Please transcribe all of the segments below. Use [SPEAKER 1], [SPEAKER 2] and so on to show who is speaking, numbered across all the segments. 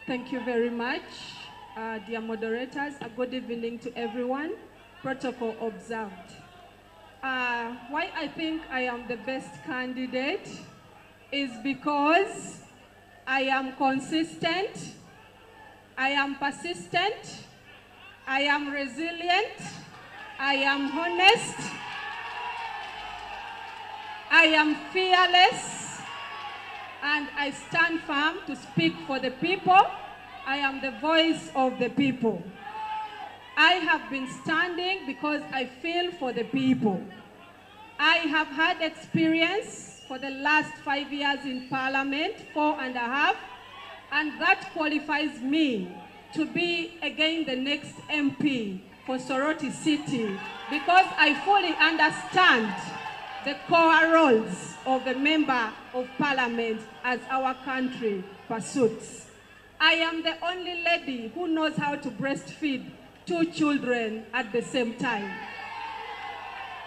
[SPEAKER 1] Thank you very much, dear moderators. A good evening to everyone. Protocol observed. Why I think I am the best candidate is because I am consistent, I am persistent, I am resilient, I am honest, I am fearless, and I stand firm to speak for the people. I am the voice of the people. I have been standing because I feel for the people. I have had experience for the last 5 years in Parliament, 4.5, and that qualifies me to be again the next MP for Soroti City because I fully understand the core roles of the Member of Parliament as our country pursues. I am the only lady who knows how to breastfeed 2 children at the same time.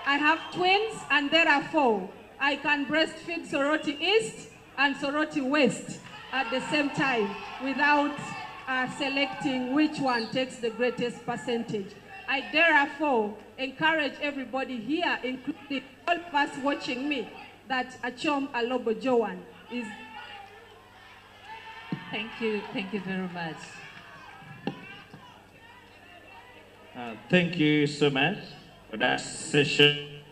[SPEAKER 1] I have twins and therefore I can breastfeed Soroti East and Soroti West at the same time without selecting which one takes the greatest percentage. I therefore encourage everybody here, including all of us watching me, that Achom Alobo Joan is.
[SPEAKER 2] Thank you very much.
[SPEAKER 3] Thank you so much for that session,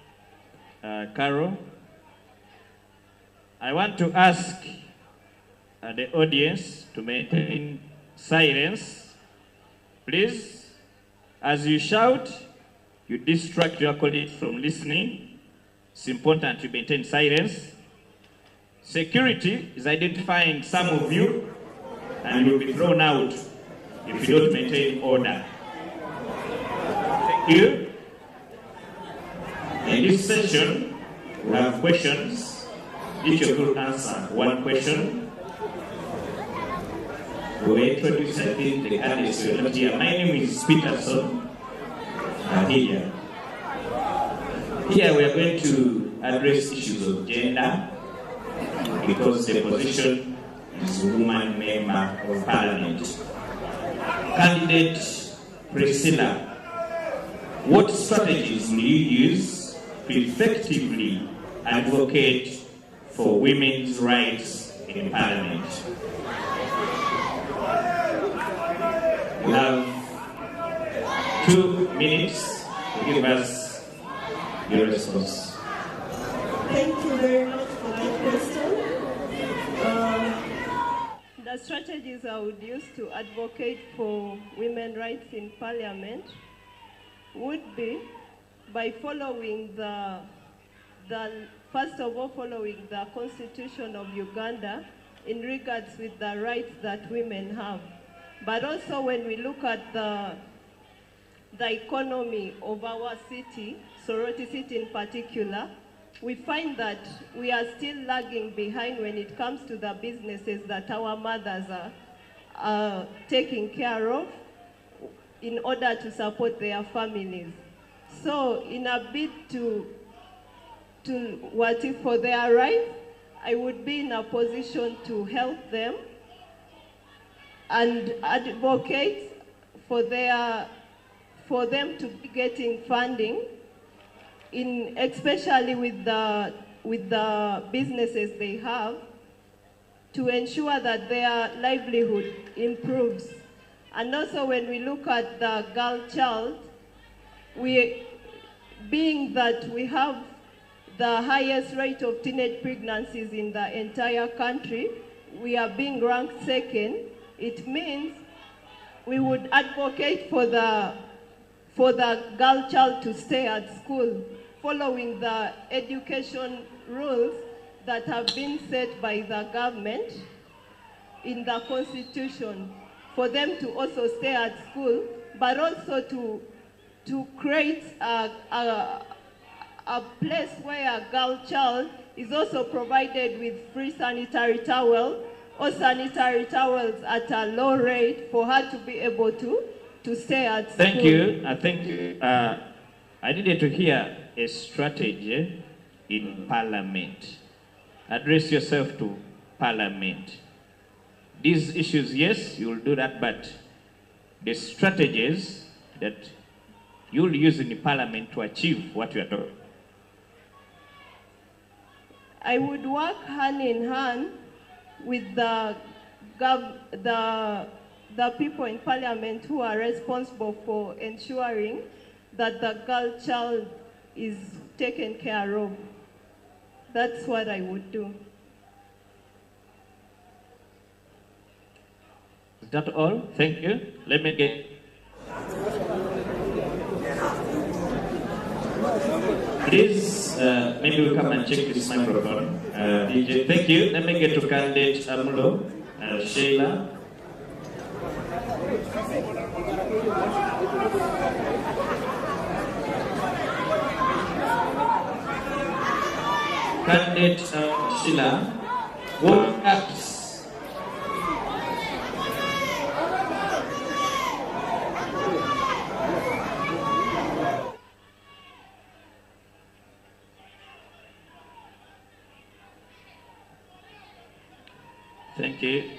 [SPEAKER 3] Carol. I want to ask the audience to maintain silence. Please, as you shout, you distract your colleagues from listening. It's important to maintain silence. Security is identifying some of you and you'll be thrown out if you don't maintain order. Thank you. In this session, we have questions. Each of you answer one question. We introduce, I think, the candidates who are not here. My name is Peterson. Here we are going to address issues of gender because the position is woman member of Parliament. Candidate Priscilla, what strategies will you use to effectively advocate for women's rights in Parliament? You have 2 minutes to give us your response.
[SPEAKER 4] Thank you very much for that question. The strategies I would use to advocate for women's rights in Parliament would be by following first of all, following the Constitution of Uganda in regards with the rights that women have. But also when we look at the economy of our city, Soroti City in particular, we find that we are still lagging behind when it comes to the businesses that our mothers are taking care of in order to support their families. So in a bid to what if for their rights, I would be in a position to help them and advocate for them to be getting funding, especially with the businesses they have, to ensure that their livelihood improves. And also when we look at the girl child, being that we have the highest rate of teenage pregnancies in the entire country, we are being ranked second. It means we would advocate for the girl child to stay at school, following the education rules that have been set by the government in the Constitution, for them to also stay at school, but also to create a place where a girl child is also provided with free sanitary towel or sanitary towels at a low rate for her to be able to stay at school.
[SPEAKER 3] Thank you. I needed to hear a strategy in Parliament. Address yourself to Parliament. these issues, yes, you will do that, but the strategies that you'll use in the parliament to achieve what you are talking.
[SPEAKER 4] I would work hand in hand with the people in parliament who are responsible for ensuring that the girl child is taken care of. That's what I would do.
[SPEAKER 3] Is that all? Thank you. Let me get... Please, maybe we'll come and check this microphone. DJ, thank you. Let me get to candidate Amulo and Sheila. Candidate Sheila, what apps? Thank you.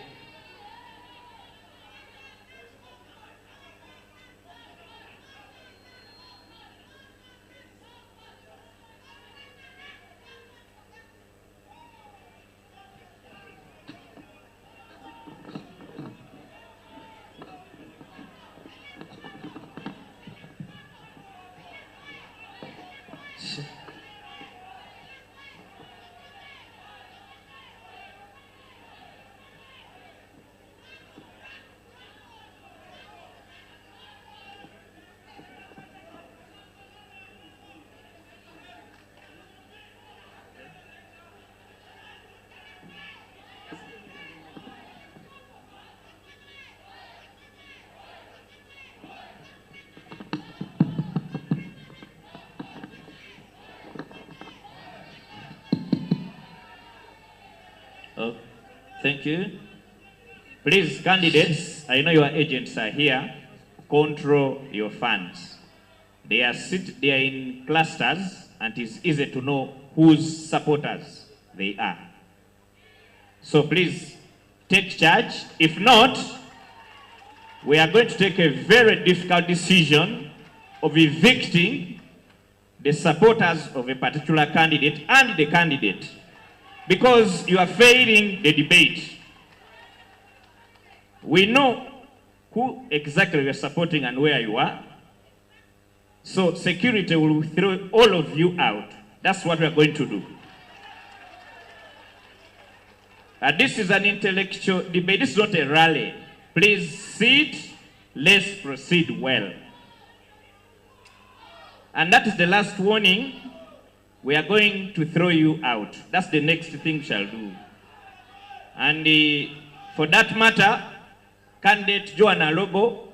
[SPEAKER 3] Oh, thank you. Please, candidates, I know your agents are here. Control your funds. They are in clusters, and it is easy to know whose supporters they are. So please, take charge. If not, we are going to take a very difficult decision of evicting the supporters of a particular candidate and the candidate, because you are failing the debate. We know who exactly you are supporting and where you are. So security will throw all of you out. That's what we are going to do. This is an intellectual debate. This is not a rally. Please sit. Let's proceed well. And that is the last warning. We are going to throw you out. That's the next thing we shall do. And for that matter, candidate Joanna Lobo,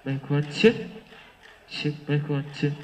[SPEAKER 5] Backward shift, shift, backward shift.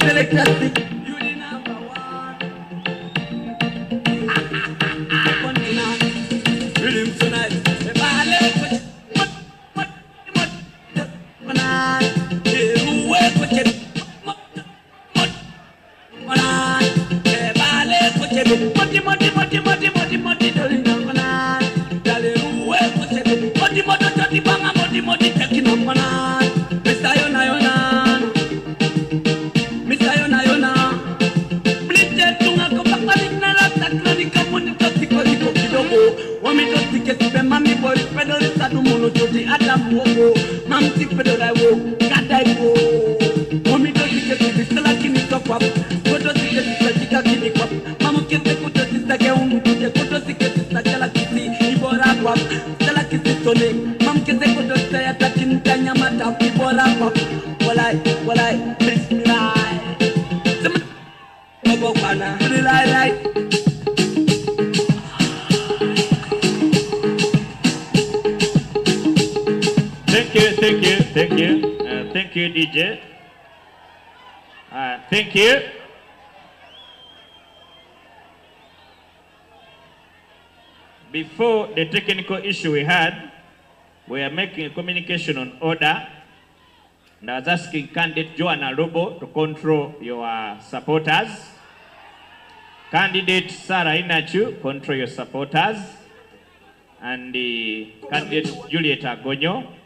[SPEAKER 6] Selector stick, you the number one. Rhythm tonight. The ballet, Walai,
[SPEAKER 3] Thank you, thank you. Thank you, DJ. Thank you. Before the technical issue we had, we are making a communication on order. And I was asking candidate Joanna Robo to control your supporters. Candidate Sarah Inachu, control your supporters. And the candidate Juliet Agonyo.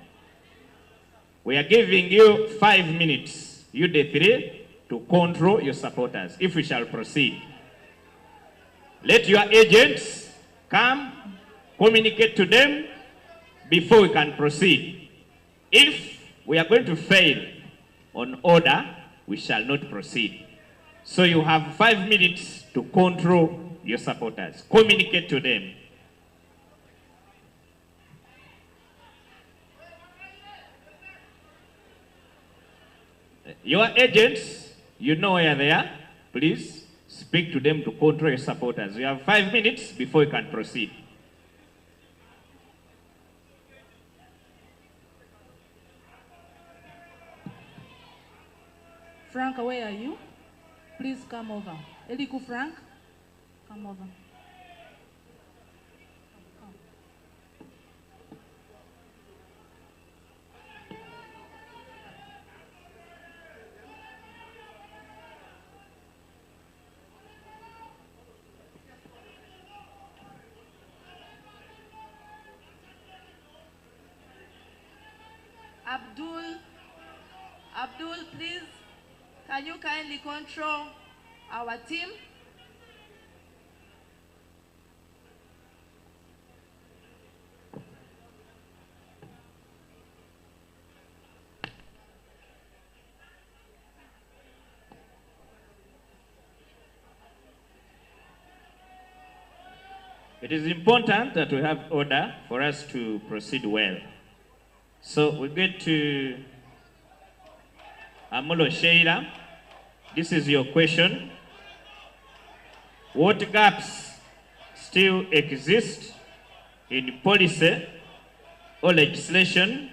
[SPEAKER 3] We are giving you 5 minutes, you the three, to control your supporters, if we shall proceed. Let your agents come, communicate to them before we can proceed. If we are going to fail on order, we shall not proceed. So you have 5 minutes to control your supporters. Communicate to them. Your agents, you know where they are. Please speak to them to control your supporters. You have 5 minutes before you can proceed.
[SPEAKER 1] Frank, where are you? Please come over. Eliku Frank, come over.
[SPEAKER 7] Abdul, please, can you kindly control our team?
[SPEAKER 3] It is important that we have order for us to proceed well. So we get to Amulo Sheila. This is your question. What gaps still exist in policy or legislation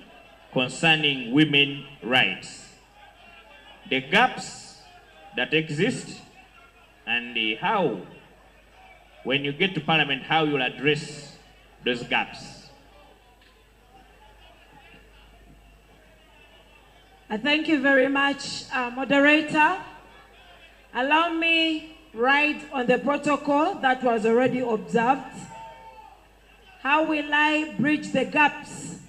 [SPEAKER 3] concerning women's rights? The gaps that exist and how, when you get to Parliament, how you'll address those gaps.
[SPEAKER 1] Thank you very much, moderator. Allow me ride on the protocol that was already observed. How will I bridge the gaps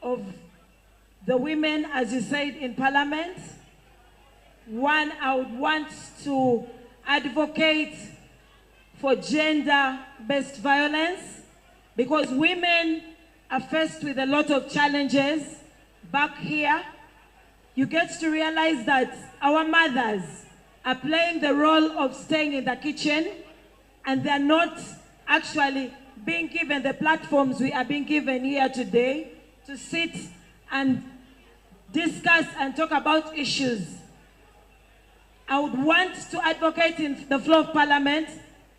[SPEAKER 1] of the women, as you said, in Parliament? One, I would want to advocate for gender-based violence, because women are faced with a lot of challenges. Back here, you get to realize that our mothers are playing the role of staying in the kitchen, and they're not actually being given the platforms we are being given here today to sit and discuss and talk about issues. I would want to advocate in the floor of Parliament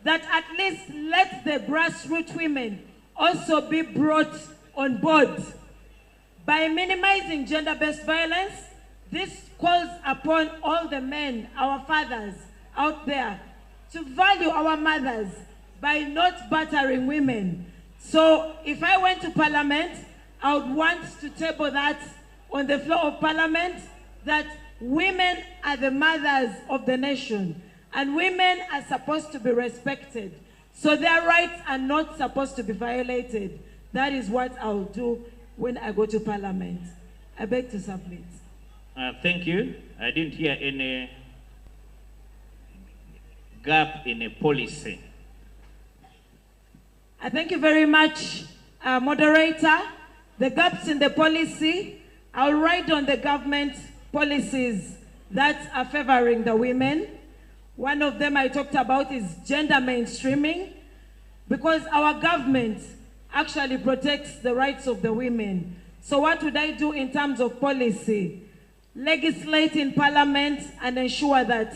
[SPEAKER 1] that at least let the grassroots women also be brought on board. By minimizing gender-based violence, this calls upon all the men, our fathers out there, to value our mothers by not battering women. So if I went to Parliament, I would want to table that on the floor of Parliament, that women are the mothers of the nation, and women are supposed to be respected. So their rights are not supposed to be violated. That is what I'll do when I go to Parliament. I beg to submit.
[SPEAKER 3] Thank you. I didn't hear any gap in a policy.
[SPEAKER 1] Thank you very much, moderator. The gaps in the policy, I'll write on the government policies that are favoring the women. One of them I talked about is gender mainstreaming, because our government actually protects the rights of the women. So what would I do in terms of policy? Legislate in Parliament and ensure that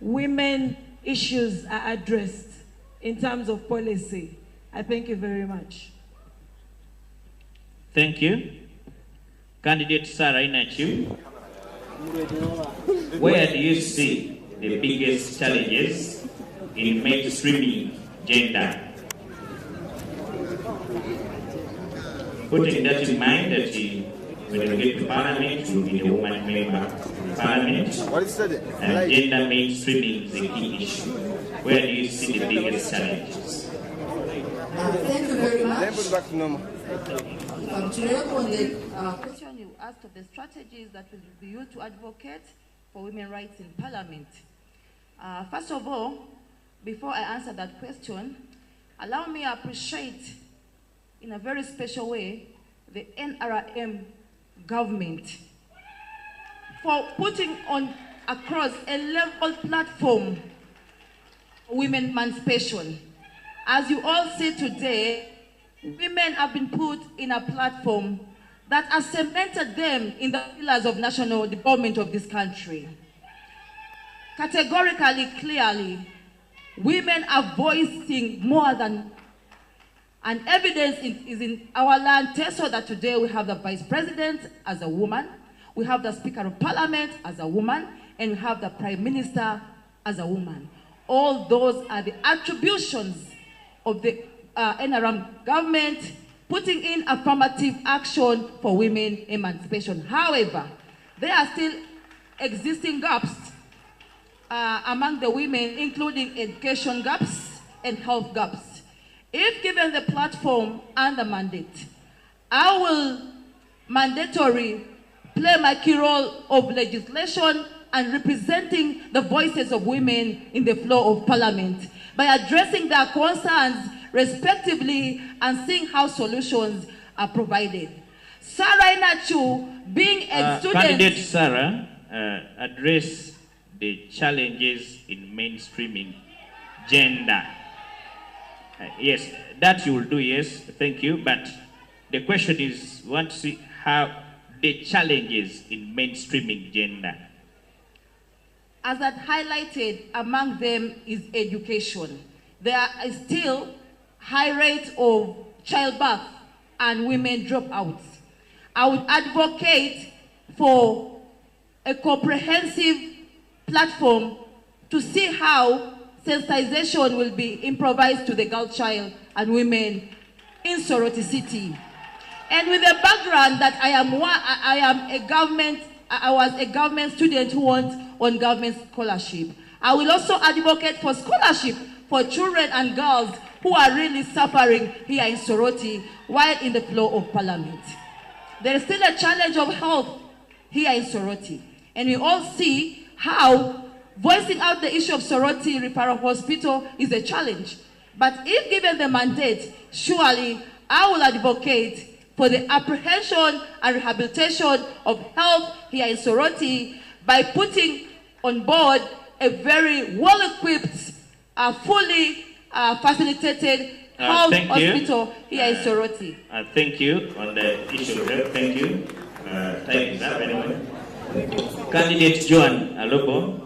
[SPEAKER 1] women issues are addressed in terms of policy. I thank you very much.
[SPEAKER 3] Thank you. Candidate Sarah Inachu, where do you see the biggest challenges in mainstreaming gender? Putting that in mind that when you get to Parliament, you will be the woman member of Parliament, and gender mainstreaming is a key issue. Where do you see the biggest challenges?
[SPEAKER 7] Thank you very much. Continuing on the question you asked of the strategies that will be used to advocate for women's rights in Parliament. First of all, before I answer that question, allow me to appreciate in a very special way the NRM government for putting on across a level platform for women emancipation. As you all see today, women have been put in a platform that has cemented them in the pillars of national development of this country. Categorically, clearly, women are voicing more than, and evidence is in our land. So that today we have the Vice President as a woman, we have the Speaker of Parliament as a woman, and we have the Prime Minister as a woman. All those are the attributions of the NRM government putting in affirmative action for women emancipation. However, there are still existing gaps among the women, including education gaps and health gaps. If given the platform and the mandate, I will mandatorily play my key role of legislation and representing the voices of women in the floor of Parliament by addressing their concerns respectively and seeing how solutions are provided. Sarah Inachu, being a student...
[SPEAKER 3] Candidate Sarah, address the challenges in mainstreaming gender. Yes, that you will do, yes, thank you. But the question is, we want to see how the challenges in mainstreaming gender.
[SPEAKER 7] As I highlighted, among them is education. There is still high rate of childbirth and women dropouts. I would advocate for a comprehensive platform to see how sensitization will be improvised to the girl child and women in Soroti City. And with the background that I was a government student who went on government scholarship, I will also advocate for scholarship for children and girls who are really suffering here in Soroti while in the floor of Parliament. There is still a challenge of health here in Soroti. And we all see how voicing out the issue of Soroti Referral Hospital is a challenge. But if given the mandate, surely I will advocate for the apprehension and rehabilitation of health here in Soroti by putting on board a very well-equipped, fully facilitated health hospital here in Soroti.
[SPEAKER 3] Thank you on the issue of health. Thank you. Time is up anyway. Candidate Joan Alobo,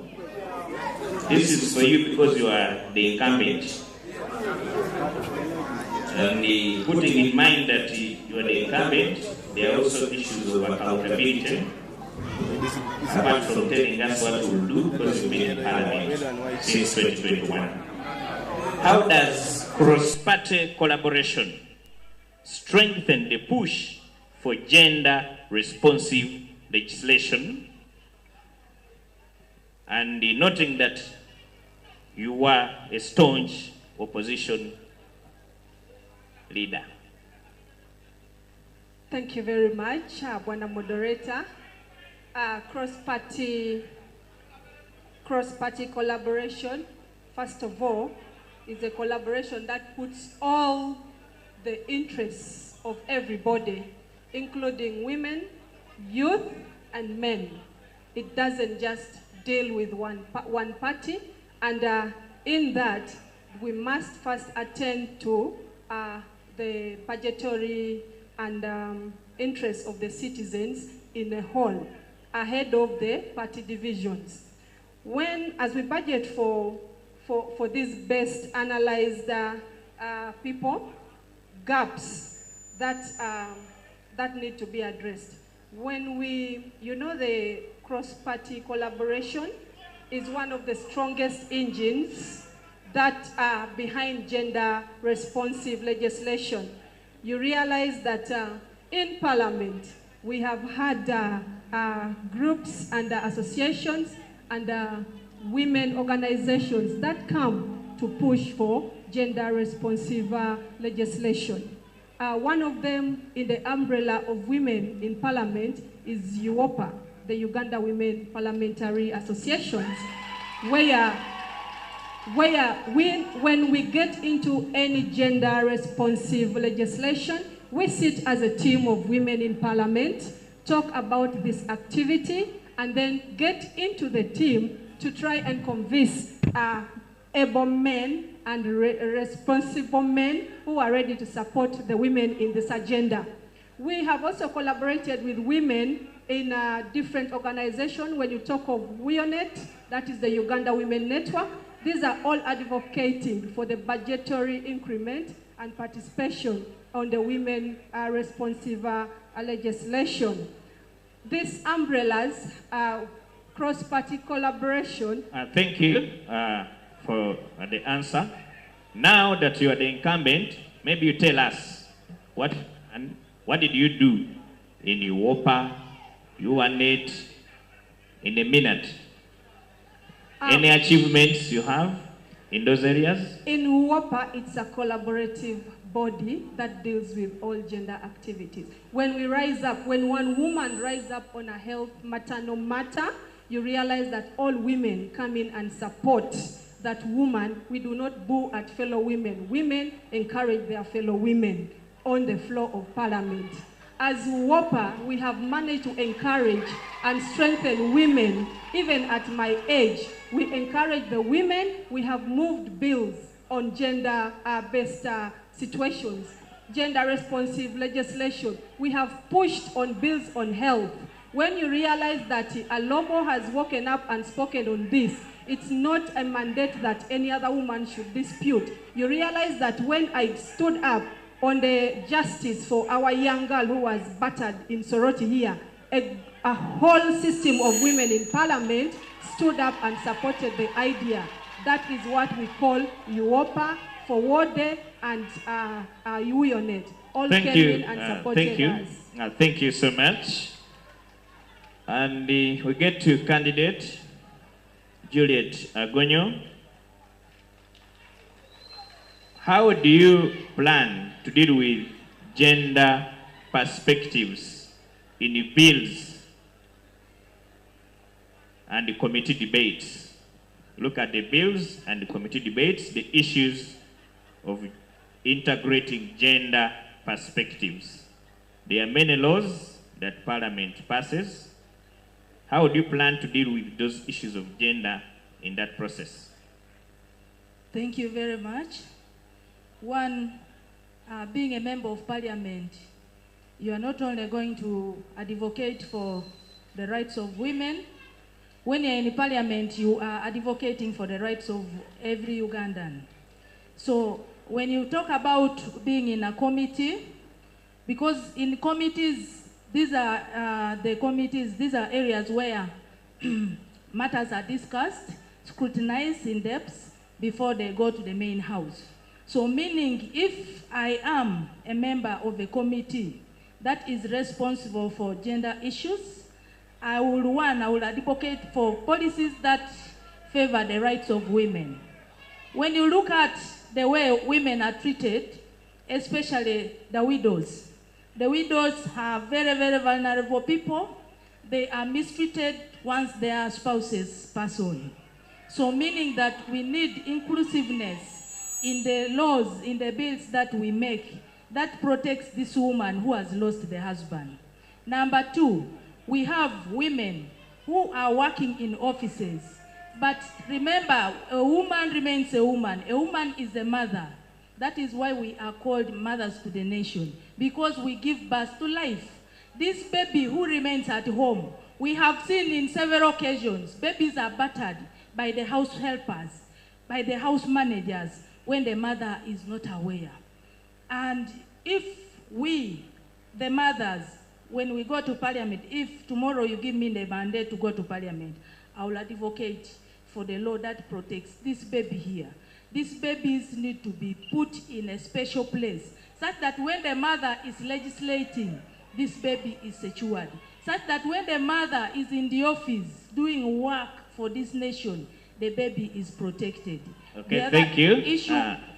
[SPEAKER 3] this is for you because you are the incumbent. And putting in mind that you are the incumbent, there are also issues of accountability. Apart from telling us what we will do because you've been in Parliament since 2021. How does cross-party collaboration strengthen the push for gender-responsive legislation? And noting that you were a staunch opposition leader.
[SPEAKER 1] Thank you very much, Bwana Moderator. Cross-party collaboration, first of all, is a collaboration that puts all the interests of everybody, including women, youth, and men. It doesn't just deal with one party, and in that, we must first attend to the budgetary and interests of the citizens in a whole, ahead of the party divisions. As we budget for these best analyzed people, gaps that that need to be addressed. When we, the cross-party collaboration is one of the strongest engines that are behind gender-responsive legislation. You realize that in Parliament, we have had groups and associations and women organizations that come to push for gender-responsive legislation. One of them in the umbrella of women in Parliament is UOPA, the Uganda Women Parliamentary Associations, where when we get into any gender-responsive legislation, we sit as a team of women in Parliament, talk about this activity, and then get into the team to try and convince able men and responsible men who are ready to support the women in this agenda. We have also collaborated with women in different organizations. When you talk of WIONET, that is the Uganda Women Network, these are all advocating for the budgetary increment and participation on the women responsive legislation. These umbrellas, cross-party collaboration.
[SPEAKER 3] Thank you for the answer. Now that you are the incumbent, maybe you tell us what did you do in UOPA, UANET, in a minute. Any achievements you have in those areas? In
[SPEAKER 1] UOPA, it's a collaborative body that deals with all gender activities. When we rise up, when one woman rises up on a health maternal matter, you realize that all women come in and support that woman. We do not boo at fellow women. Women encourage their fellow women on the floor of Parliament. As UOPA, we have managed to encourage and strengthen women. Even at my age, we encourage the women. We have moved bills on gender-based situations, gender-responsive legislation. We have pushed on bills on health. When you realize that Alobo has woken up and spoken on this, it's not a mandate that any other woman should dispute. You realize that when I stood up on the justice for our young girl who was battered in Soroti here, a whole system of women in Parliament stood up and supported the idea. That is what we call UOPA, Forward, and UIONET. All came in and supported us.
[SPEAKER 3] Thank you so much. And we get to candidate Juliet Agonyo. How do you plan to deal with gender perspectives in your bills and the committee debates? Look at the bills and the committee debates, the issues of integrating gender perspectives. There are many laws that Parliament passes. How do you plan to deal with those issues of gender in that process?
[SPEAKER 2] Thank you very much. One, being a member of Parliament, you are not only going to advocate for the rights of women. When you're in Parliament, you are advocating for the rights of every Ugandan. So when you talk about being in a committee, because in committees, these are areas where matters are discussed, scrutinized in depth before they go to the main house. So meaning if I am a member of a committee that is responsible for gender issues, I will advocate for policies that favor the rights of women. When you look at the way women are treated, especially the widows are very, very vulnerable people. They are mistreated once their spouses pass on. So meaning that we need inclusiveness in the laws, in the bills that we make, that protects this woman who has lost their husband. Number two, we have women who are working in offices. But remember, a woman remains a woman. A woman is a mother. That is why we are called mothers to the nation, because we give birth to life. This baby who remains at home, we have seen in several occasions, babies are battered by the house helpers, by the house managers, when the mother is not aware. And if we the mothers, when we go to parliament, if tomorrow you give me the mandate to go to parliament, I will advocate for the law that protects this baby here. These babies need to be put in a special place, such that when the mother is legislating, this baby is secured. Such that when the mother is in the office doing work for this nation, the baby is protected.
[SPEAKER 3] Okay, thank you.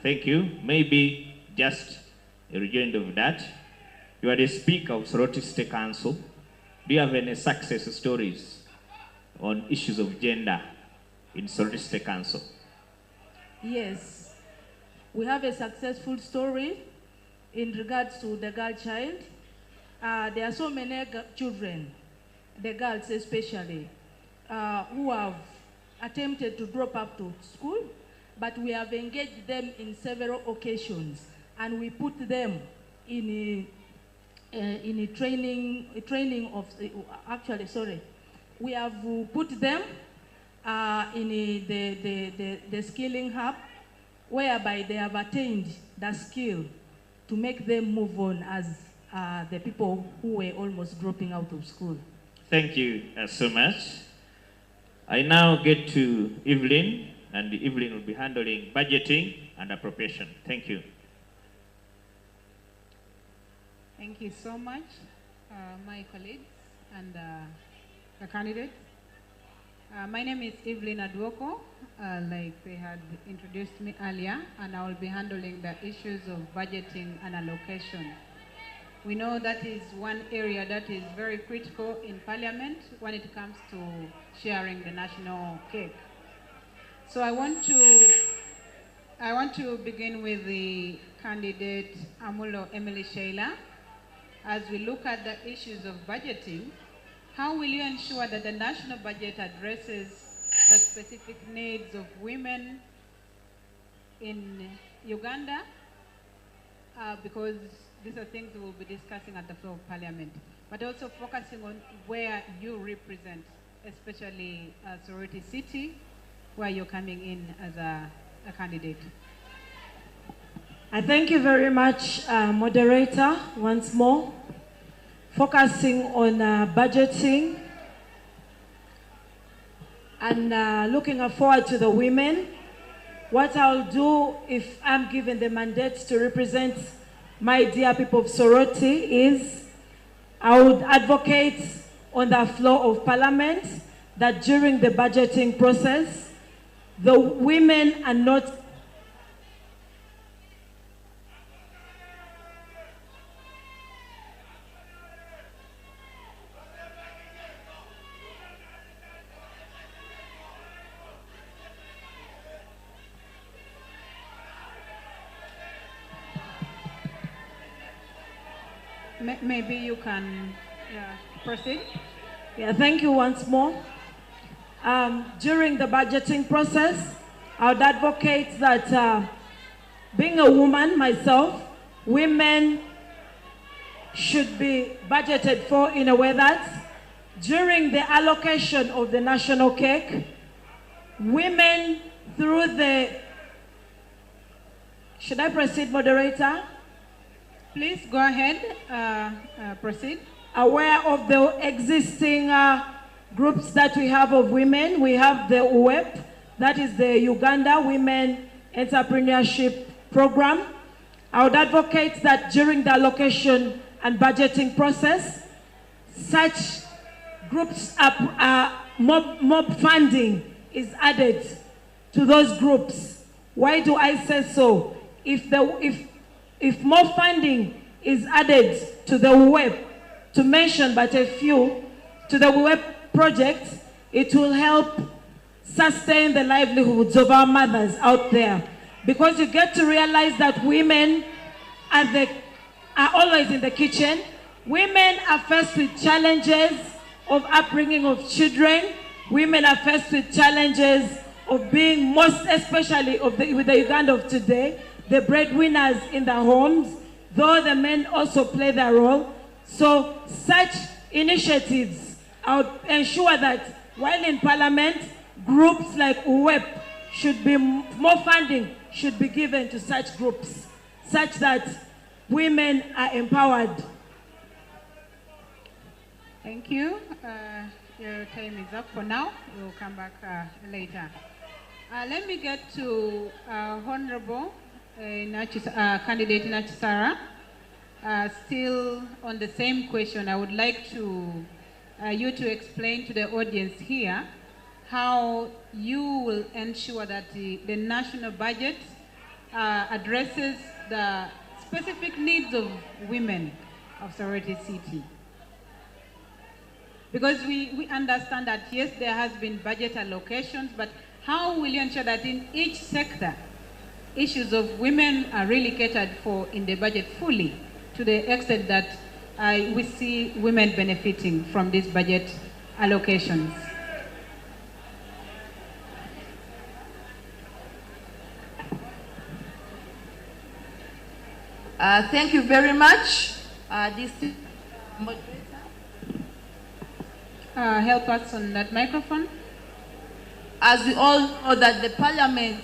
[SPEAKER 3] Thank you. Maybe just a rejoinder of that. You are the Speaker of Soroti State Council. Do you have any success stories on issues of gender in Soroti State Council?
[SPEAKER 2] Yes. We have a successful story in regards to the girl child. There are so many children, the girls especially, who have attempted to drop up to school, but we have engaged them in several occasions, and we put them in a training of, we have put them in the skilling hub, whereby they have attained the skill to make them move on as the people who were almost dropping out of school.
[SPEAKER 3] Thank you so much. I now get to Evelyn, and Evelyn will be handling budgeting and appropriation. Thank you.
[SPEAKER 8] Thank you so much, my colleagues and the candidates. My name is Evelyn Adwoko, like they had introduced me earlier, and I will be handling the issues of budgeting and allocation. We know that is one area that is very critical in Parliament when it comes to sharing the national cake. So I want to begin with the candidate Amulo Emily Sheila. As we look at the issues of budgeting, how will you ensure that the national budget addresses the specific needs of women in Uganda? Because these are things we will be discussing at the floor of Parliament, but also focusing on where you represent, especially Soroti City, where you're coming in as a candidate.
[SPEAKER 9] I thank you very much, moderator, once more. Focusing on budgeting and looking forward to the women. What I'll do if I'm given the mandate to represent my dear people of Soroti is I would advocate on the floor of Parliament that during the budgeting process, the women are not
[SPEAKER 8] maybe you can proceed.
[SPEAKER 9] Yeah, thank you once more. During the budgeting process, I would advocate that being a woman myself, women should be budgeted for in a way that during the allocation of the national cake, women through the, should I proceed, moderator?
[SPEAKER 8] Please go ahead, proceed.
[SPEAKER 9] Aware of the existing groups that we have of women. We have the UWEP, that is the Uganda Women Entrepreneurship Program. I would advocate that during the allocation and budgeting process, such groups mob funding is added to those groups. Why do I say so? If more funding is added to the web, to mention but a few, to the web project, it will help sustain the livelihoods of our mothers out there. Because you get to realize that women are always in the kitchen. Women are faced with challenges of upbringing of children. Women are faced with challenges of being, most especially with the Uganda of today, the breadwinners in the homes, though the men also play their role. So such initiatives, I would ensure that while in Parliament, groups like UWEP should be, more funding should be given to such groups, such that women are empowered
[SPEAKER 8] Thank you. Your time is up for now. We'll come back later. Let me get to Honorable candidate Nachisara. Still on the same question, I would like to you to explain to the audience here how you will ensure that the national budget addresses the specific needs of women of Soroti City. Because we understand that, yes, there has been budget allocations, but how will you ensure that in each sector, issues of women are really catered for in the budget fully, to the extent that we see women benefiting from these budget allocations?
[SPEAKER 7] Thank you very much.
[SPEAKER 8] Help us on that microphone.
[SPEAKER 7] As we all know that the Parliament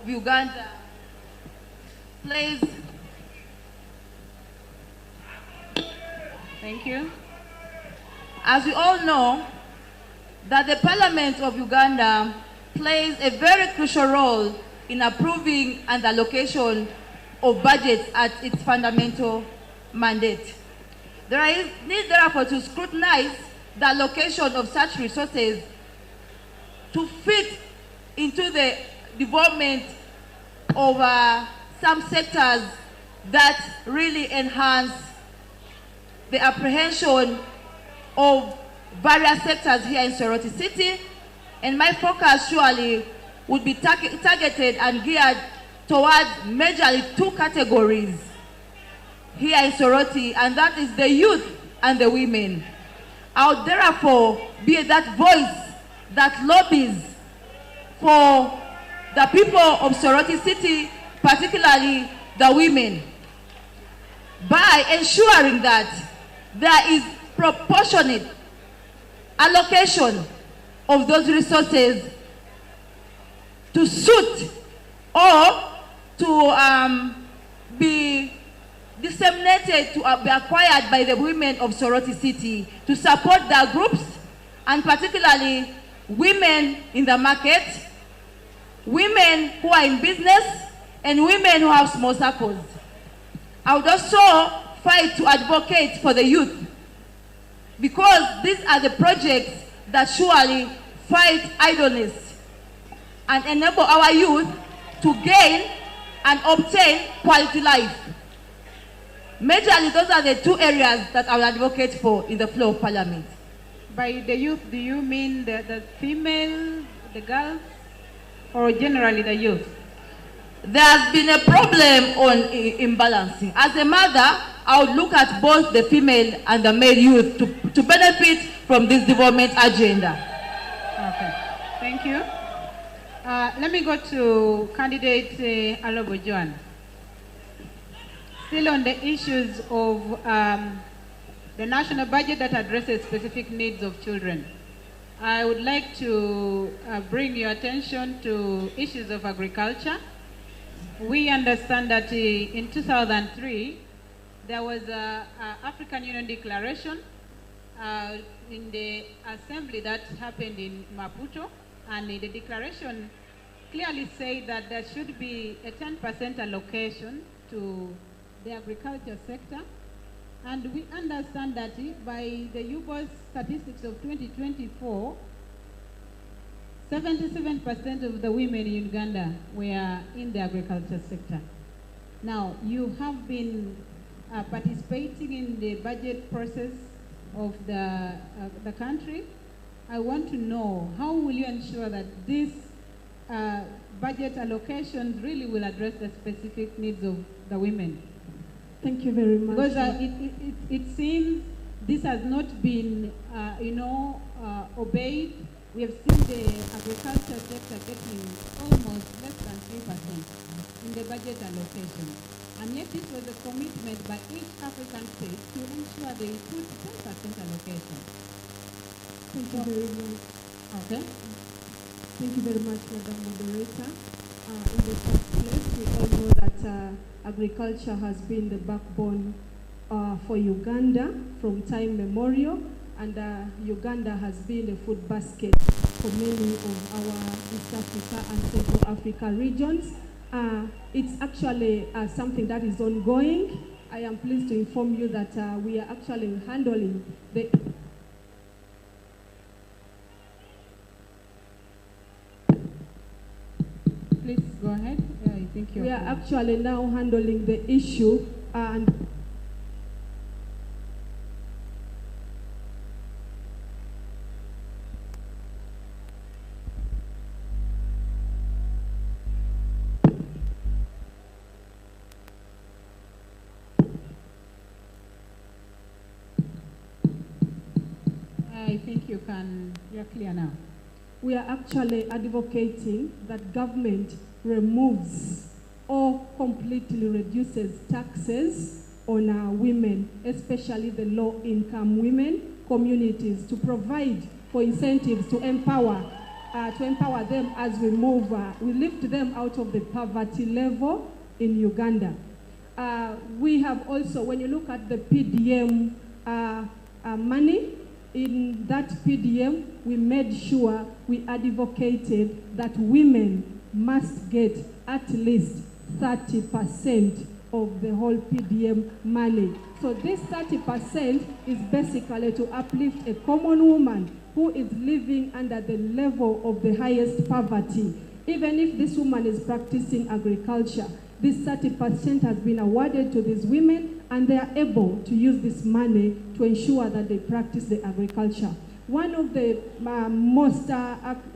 [SPEAKER 7] of Uganda plays.
[SPEAKER 8] Thank you.
[SPEAKER 7] As we all know that the Parliament of Uganda plays a very crucial role in approving and allocation of budgets at its fundamental mandate. There is need, therefore, to scrutinize the allocation of such resources to fit into the development of some sectors that really enhance the apprehension of various sectors here in Soroti City. And my focus surely would be targeted and geared towards majorly two categories here in Soroti, and that is the youth and the women. I would therefore be that voice that lobbies for the people of Soroti City, particularly the women, by ensuring that there is proportionate allocation of those resources to suit or to be disseminated, to be acquired by the women of Soroti City to support their groups, and particularly women in the market, women who are in business, and women who have small circles. I would also fight to advocate for the youth, because these are the projects that surely fight idleness and enable our youth to gain and obtain quality life. Majorly, those are the two areas that I will advocate for in the floor of Parliament.
[SPEAKER 8] By the youth, do you mean the female, the girls, or generally the youth?
[SPEAKER 7] There has been a problem on imbalancing. As a mother, I would look at both the female and the male youth to benefit from this development agenda.
[SPEAKER 8] Okay, thank you. Let me go to candidate Alobo Joan. Still on the issues of the national budget that addresses specific needs of children, I would like to bring your attention to issues of agriculture. We understand that in 2003, there was an African Union Declaration in the assembly that happened in Maputo, and the declaration clearly said that there should be a 10% allocation to the agriculture sector. And we understand that by the UBOS statistics of 2024, 77% of the women in Uganda were in the agriculture sector. Now, you have been participating in the budget process of the country. I want to know, how will you ensure that these budget allocations really will address the specific needs of the women?
[SPEAKER 9] Thank you very much.
[SPEAKER 8] Because it seems this has not been, obeyed. We have seen the agriculture sector getting almost less than 3% in the budget allocation. And yet this was a commitment by each African state to ensure they put 10% allocation.
[SPEAKER 9] Thank you very much.
[SPEAKER 8] Okay.
[SPEAKER 9] Thank you very much, Madam Moderator. In the first place, we all know that agriculture has been the backbone
[SPEAKER 1] for Uganda from time memorial, and Uganda has been a food basket for many of our East Africa and Central Africa regions. It's actually something that is ongoing. I am pleased to inform you that we are actually handling the
[SPEAKER 8] Please go ahead. Yeah, I think you're
[SPEAKER 1] we are actually now handling the issue and
[SPEAKER 8] I think you're clear now.
[SPEAKER 1] we are actually advocating that government removes or completely reduces taxes on our women, especially the low-income women communities, to provide for incentives to empower them as we lift them out of the poverty level in Uganda. We have also, when you look at the PDM money, in that PDM, we made sure we advocated that women must get at least 30% of the whole PDM money. So this 30% is basically to uplift a common woman who is living under the level of the highest poverty. Even if this woman is practicing agriculture, this 30% has been awarded to these women, and they are able to use this money to ensure that they practice the agriculture. One of the most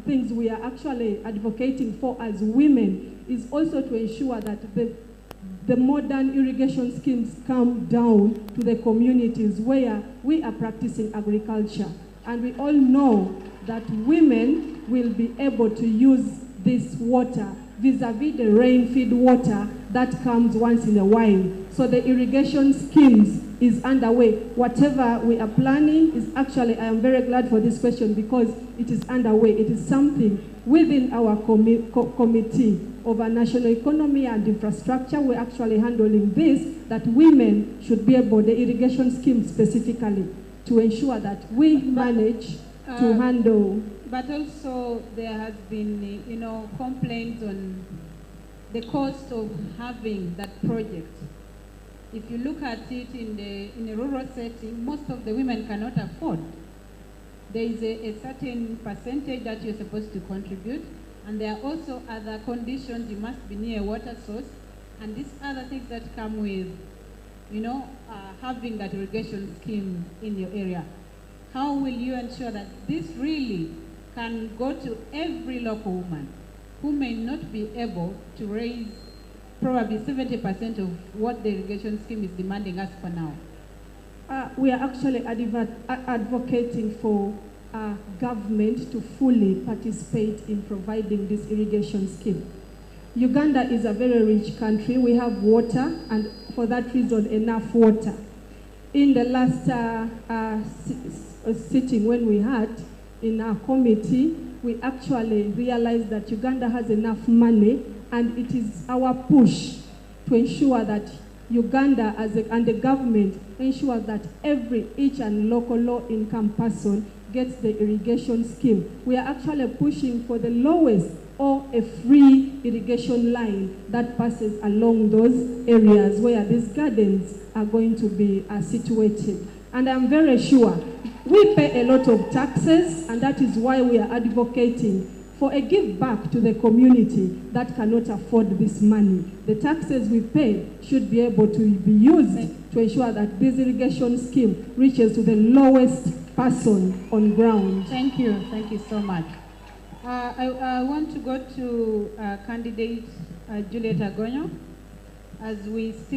[SPEAKER 1] things we are actually advocating for as women is also to ensure that the modern irrigation schemes come down to the communities where we are practicing agriculture. And we all know that women will be able to use this water vis-a-vis the rain feed water that comes once in a while. So the irrigation schemes is underway. Whatever we are planning is actually, I am very glad for this question because it is underway. It is something within our committee of our national economy and infrastructure. We're actually handling this, that women should be able, the irrigation scheme specifically, to ensure that we manage to handle.
[SPEAKER 8] But also there has been, complaints on the cost of having that project. If you look at it in a rural setting, most of the women cannot afford. There is a certain percentage that you're supposed to contribute, and there are also other conditions. You must be near a water source, and these other things that come with, having that irrigation scheme in your area. How will you ensure that this really can go to every local woman who may not be able to raise probably 70% of what the irrigation scheme is demanding us for now?
[SPEAKER 1] We are actually advocating for government to fully participate in providing this irrigation scheme. Uganda is a very rich country. We have water, and for that reason, enough water. In the last sitting when we had in our committee, we actually realized that Uganda has enough money, and it is our push to ensure that Uganda and the government ensure that each and local low-income person gets the irrigation scheme. We are actually pushing for the lowest or a free irrigation line that passes along those areas where these gardens are going to be situated. And I'm very sure we pay a lot of taxes, and that is why we are advocating for a give back to the community that cannot afford this money. The taxes we pay should be able to be used to ensure that this irrigation scheme reaches to the lowest person on ground.
[SPEAKER 8] Thank you so much. I want to go to candidate Juliet Agonyo as we still